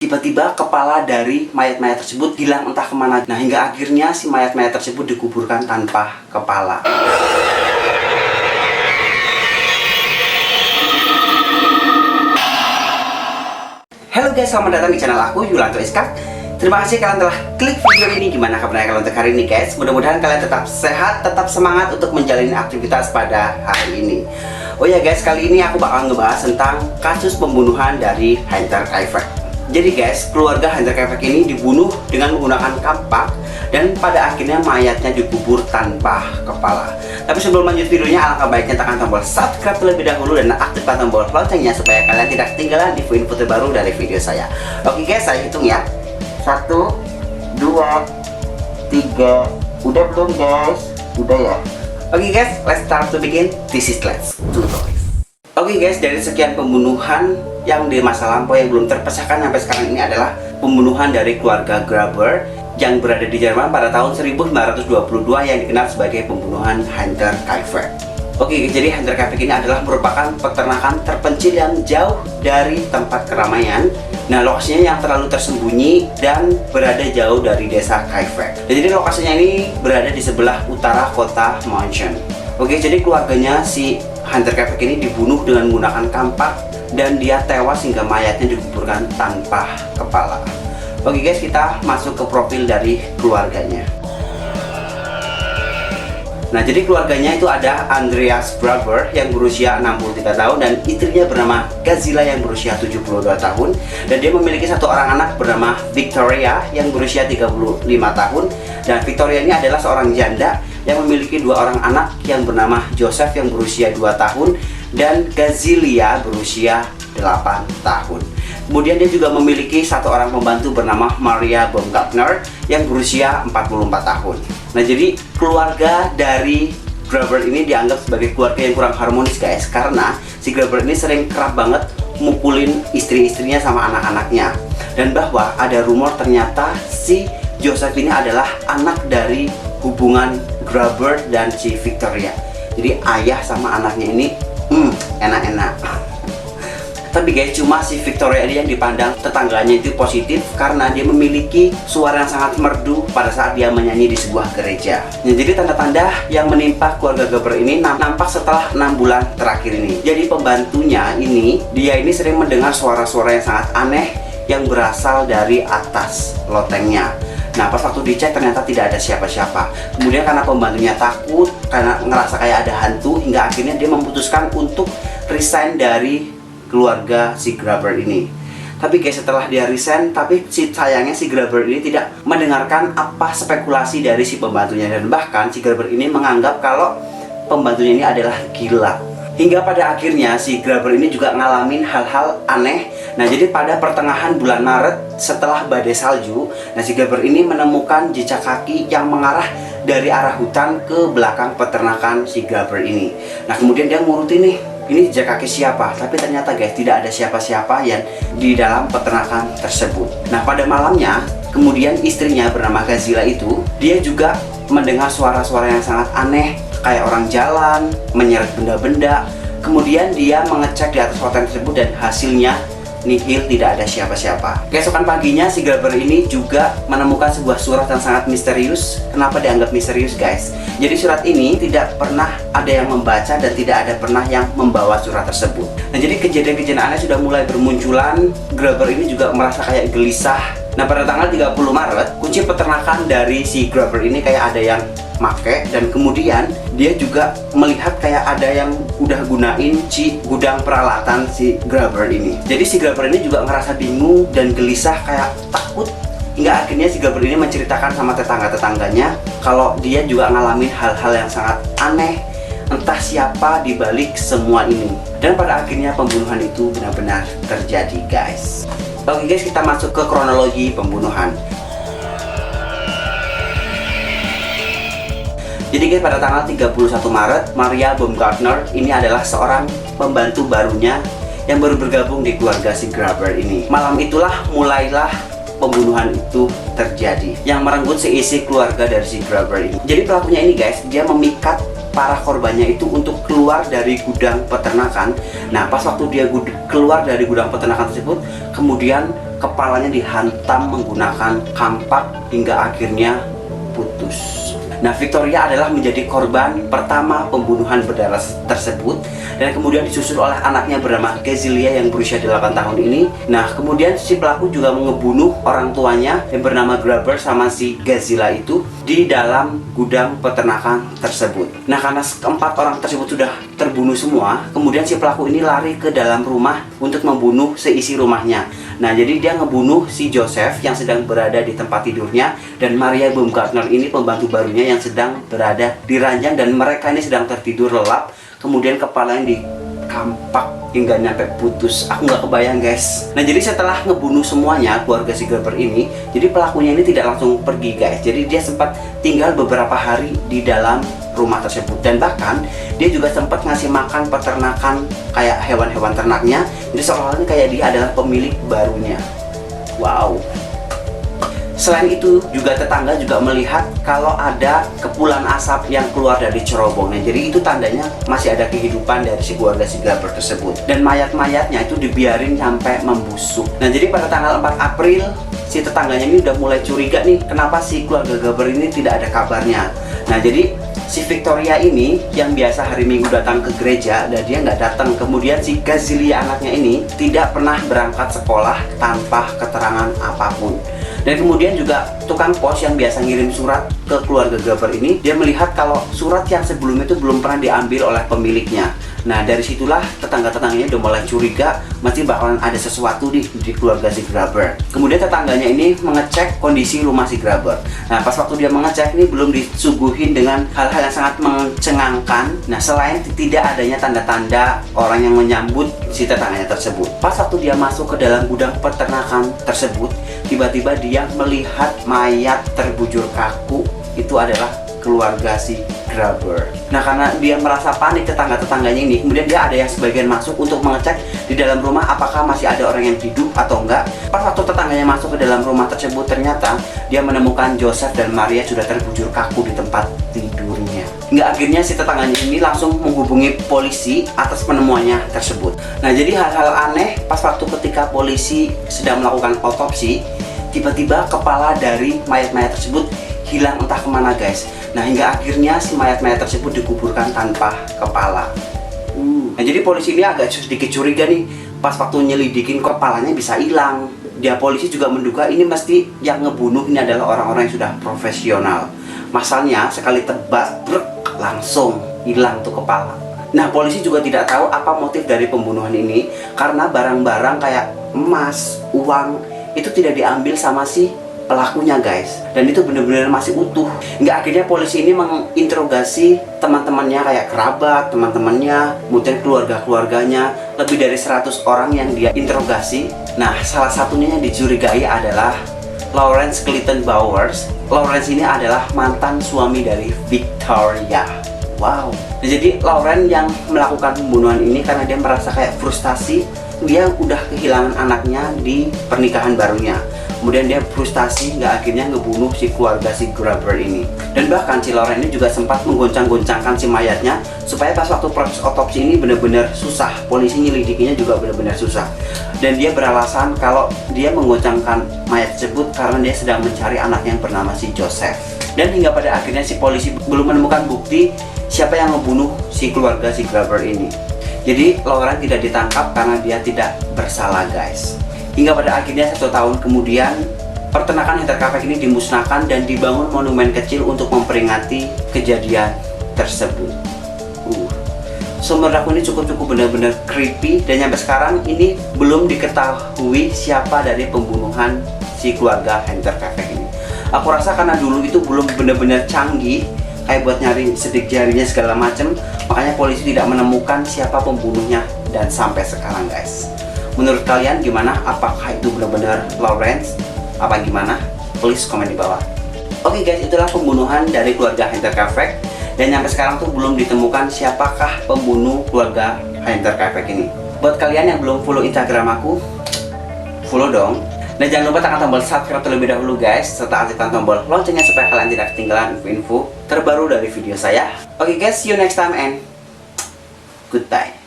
tiba-tiba kepala dari mayat-mayat tersebut hilang entah kemana. Nah, hingga akhirnya si mayat-mayat tersebut dikuburkan tanpa kepala. Halo guys, selamat datang di channel aku, Yulanto Iskak. Terima kasih kalian telah klik video ini. Gimana kabarnya kalian untuk hari ini guys? Mudah-mudahan kalian tetap sehat, tetap semangat untuk menjalani aktivitas pada hari ini. Oh ya guys, kali ini aku bakal ngebahas tentang kasus pembunuhan dari Hunter Kaifek. Jadi guys, keluarga Hunter Kaifek ini dibunuh dengan menggunakan kampak dan pada akhirnya mayatnya dikubur tanpa kepala. Tapi sebelum lanjut videonya, alangkah baiknya tekan tombol subscribe terlebih dahulu dan aktifkan tombol loncengnya supaya kalian tidak ketinggalan info-info terbaru dari video saya. Oke guys, saya hitung ya. 1, 2, 3. Udah belum guys? Udah ya. Oke guys, let's start to begin. This is Let's Do Toys. Oke guys, dari sekian pembunuhan yang di masa lampau yang belum terpecahkan sampai sekarang ini adalah pembunuhan dari keluarga Gruber yang berada di Jerman pada tahun 1922 yang dikenal sebagai pembunuhan Hunter Kaifek. Oke, jadi Hunter Kaifek ini adalah merupakan peternakan terpencil yang jauh dari tempat keramaian. Nah, lokasinya yang terlalu tersembunyi dan berada jauh dari desa Kaifek. Jadi lokasinya ini berada di sebelah utara kota München. Oke, jadi keluarganya si Hunter Kaifek ini dibunuh dengan menggunakan kampak dan dia tewas hingga mayatnya dikuburkan tanpa kepala. Oke guys, kita masuk ke profil dari keluarganya. Nah, jadi keluarganya itu ada Andreas Gruber yang berusia 63 tahun dan istrinya bernama Gazila yang berusia 72 tahun, dan dia memiliki satu orang anak bernama Victoria yang berusia 35 tahun, dan Victoria ini adalah seorang janda yang memiliki dua orang anak yang bernama Joseph yang berusia 2 tahun dan Gazilia berusia 8 tahun. Kemudian dia juga memiliki satu orang pembantu bernama Maria Baumgartner yang berusia 44 tahun. Nah, jadi keluarga dari Gruber ini dianggap sebagai keluarga yang kurang harmonis guys, karena si Gruber ini sering kerap banget mukulin istri-istrinya sama anak-anaknya. Dan bahwa ada rumor ternyata si Joseph ini adalah anak dari hubungan Gruber dan si Victoria. Jadi ayah sama anaknya ini enak-enak. Tapi guys, cuma si Victoria ini yang dipandang tetangganya itu positif karena dia memiliki suara yang sangat merdu pada saat dia menyanyi di sebuah gereja. Nah, jadi tanda-tanda yang menimpa keluarga Gruber ini nampak setelah 6 bulan terakhir ini. Jadi pembantunya ini, dia ini sering mendengar suara-suara yang sangat aneh yang berasal dari atas lotengnya. Nah, pas waktu dicek ternyata tidak ada siapa-siapa. Kemudian karena pembantunya takut, karena ngerasa kayak ada hantu, hingga akhirnya dia memutuskan untuk resign dari keluarga si Gruber ini. Tapi guys, setelah dia resign, tapi sayangnya si Gruber ini tidak mendengarkan apa spekulasi dari si pembantunya, dan bahkan si Gruber ini menganggap kalau pembantunya ini adalah gila. Hingga pada akhirnya si Gruber ini juga ngalamin hal-hal aneh. Nah, jadi pada pertengahan bulan Maret setelah badai salju, nah si Gruber ini menemukan jejak kaki yang mengarah dari arah hutan ke belakang peternakan si Gruber ini. Nah, kemudian dia ngurutin nih, ini jejak kaki siapa? Tapi ternyata guys, tidak ada siapa-siapa yang di dalam peternakan tersebut. Nah, pada malamnya, kemudian istrinya bernama Gazila itu, dia juga mendengar suara-suara yang sangat aneh, kayak orang jalan, menyeret benda-benda. Kemudian dia mengecek di atas hotel tersebut dan hasilnya nihil, tidak ada siapa-siapa. Keesokan paginya si Gruber ini juga menemukan sebuah surat yang sangat misterius. Kenapa dianggap misterius guys? Jadi surat ini tidak pernah ada yang membaca dan tidak ada pernah yang membawa surat tersebut. Nah, jadi kejadian-kejadian aneh sudah mulai bermunculan. Gruber ini juga merasa kayak gelisah. Nah, pada tanggal 30 Maret, kunci peternakan dari si Gruber ini kayak ada yang make, dan kemudian dia juga melihat kayak ada yang udah gunain si gudang peralatan si Gruber ini. Jadi si Gruber ini juga ngerasa bingung dan gelisah, kayak takut, hingga akhirnya si Gruber ini menceritakan sama tetangga-tetangganya kalau dia juga ngalamin hal-hal yang sangat aneh, entah siapa di balik semua ini. Dan pada akhirnya pembunuhan itu benar-benar terjadi guys. Oke guys, kita masuk ke kronologi pembunuhan. Jadi guys, pada tanggal 31 Maret, Maria Baumgartner ini adalah seorang pembantu barunya yang baru bergabung di keluarga si Gruber ini. Malam itulah mulailah pembunuhan itu terjadi yang merenggut seisi keluarga dari si Gruber ini. Jadi pelakunya ini guys, dia memikat para korbannya itu untuk keluar dari gudang peternakan. Nah, pas waktu dia keluar dari gudang peternakan tersebut, kemudian kepalanya dihantam menggunakan kampak hingga akhirnya putus. Nah, Victoria adalah menjadi korban pertama pembunuhan berdarah tersebut, dan kemudian disusul oleh anaknya bernama Gazilia yang berusia 8 tahun ini. Nah, kemudian si pelaku juga ngebunuh orang tuanya yang bernama Grabber sama si Gazila itu di dalam gudang peternakan tersebut. Nah, karena keempat orang tersebut sudah terbunuh semua, kemudian si pelaku ini lari ke dalam rumah untuk membunuh seisi rumahnya. Nah, jadi dia ngebunuh si Joseph yang sedang berada di tempat tidurnya, dan Maria Baumgartner ini pembantu barunya yang sedang berada di ranjang, dan mereka ini sedang tertidur lelap. Kemudian kepalanya dikampak hingga nyampe putus. Aku nggak kebayang, guys. Nah, jadi setelah ngebunuh semuanya keluarga si Grabber ini, jadi pelakunya ini tidak langsung pergi, guys. Jadi dia sempat tinggal beberapa hari di dalam rumah tersebut, dan bahkan dia juga sempat ngasih makan peternakan kayak hewan-hewan ternaknya. Jadi seolah-olah kayak dia adalah pemilik barunya. Wow. Selain itu juga tetangga juga melihat kalau ada kepulan asap yang keluar dari cerobongnya. Jadi itu tandanya masih ada kehidupan dari si keluarga si Grabber tersebut. Dan mayat-mayatnya itu dibiarin sampai membusuk. Nah, jadi pada tanggal 4 April si tetangganya ini udah mulai curiga nih, kenapa si keluarga Grabber ini tidak ada kabarnya. Nah, jadi si Victoria ini yang biasa hari Minggu datang ke gereja dan dia nggak datang. Kemudian si Gazilia anaknya ini tidak pernah berangkat sekolah tanpa keterangan apapun. Dan kemudian juga tukang pos yang biasa ngirim surat ke keluarga Grabber ini, dia melihat kalau surat yang sebelumnya itu belum pernah diambil oleh pemiliknya. Nah, dari situlah tetangga-tetangganya udah mulai curiga, masih bakalan ada sesuatu di keluarga si Grabber. Kemudian tetangganya ini mengecek kondisi rumah si Grabber. Nah, pas waktu dia mengecek ini belum disuguhin dengan hal-hal yang sangat mencengangkan. Nah, selain tidak adanya tanda-tanda orang yang menyambut si tetangganya tersebut. Pas waktu dia masuk ke dalam gudang peternakan tersebut, tiba-tiba dia melihat mayat terbujur kaku. Itu adalah keluarga si Grabber. Nah, karena dia merasa panik tetangga-tetangganya ini, kemudian dia ada yang sebagian masuk untuk mengecek di dalam rumah apakah masih ada orang yang hidup atau enggak. Pas waktu tetangganya masuk ke dalam rumah tersebut, ternyata dia menemukan Joseph dan Maria sudah terbujur kaku di tempat tidurnya. Hingga akhirnya si tetangganya ini langsung menghubungi polisi atas penemuannya tersebut. Nah, jadi hal-hal aneh pas waktu ketika polisi sedang melakukan otopsi, tiba-tiba kepala dari mayat-mayat tersebut hilang entah kemana, guys. Nah, hingga akhirnya si mayat-mayat tersebut dikuburkan tanpa kepala. Nah, jadi polisi ini agak sedikit curiga nih, pas waktu nyelidikin kepalanya bisa hilang. Dia polisi juga menduga ini mesti yang ngebunuh ini adalah orang-orang yang sudah profesional. Masalahnya sekali tebas, langsung hilang tuh kepala. Nah, polisi juga tidak tahu apa motif dari pembunuhan ini, karena barang-barang kayak emas, uang itu tidak diambil sama si pelakunya, guys, dan itu benar-benar masih utuh. Hingga akhirnya polisi ini menginterogasi teman-temannya kayak kerabat, teman-temannya, kemudian keluarga-keluarganya, lebih dari 100 orang yang dia interogasi. Nah, salah satunya yang dicurigai adalah Lawrence Clayton Bowers. Lawrence ini adalah mantan suami dari Victoria. Wow. Nah, jadi Lawrence yang melakukan pembunuhan ini karena dia merasa kayak frustasi, dia udah kehilangan anaknya di pernikahan barunya. Kemudian dia frustasi hingga akhirnya ngebunuh si keluarga si Grabber ini. Dan bahkan si Lawrence ini juga sempat menggoncang-goncangkan si mayatnya supaya pas waktu proses otopsi ini benar-benar susah. Polisi nyelidikinya juga benar-benar susah. Dan dia beralasan kalau dia menggoncangkan mayat tersebut karena dia sedang mencari anak yang bernama si Joseph. Dan hingga pada akhirnya si polisi belum menemukan bukti siapa yang membunuh si keluarga si Grabber ini. Jadi Lawrence tidak ditangkap karena dia tidak bersalah, guys. Hingga pada akhirnya 1 tahun kemudian, peternakan Hinterkaifeck ini dimusnahkan dan dibangun monumen kecil untuk memperingati kejadian tersebut. So, menurut aku ini cukup benar-benar creepy, dan sampai sekarang ini belum diketahui siapa dari pembunuhan si keluarga Hinterkaifeck ini. Aku rasa karena dulu itu belum benar-benar canggih kayak buat nyari sidik jarinya segala macem, makanya polisi tidak menemukan siapa pembunuhnya dan sampai sekarang, guys. Menurut kalian gimana? Apakah itu benar-benar Lawrence? Apa gimana? Please komen di bawah. Oke, guys, itulah pembunuhan dari keluarga Hinterkaifeck, dan sampai sekarang tuh belum ditemukan siapakah pembunuh keluarga Hinterkaifeck ini. Buat kalian yang belum follow Instagram aku, follow dong. Dan jangan lupa tekan tombol subscribe terlebih dahulu, guys, serta aktifkan tombol loncengnya supaya kalian tidak ketinggalan info-info terbaru dari video saya. Oke, guys, see you next time and goodbye.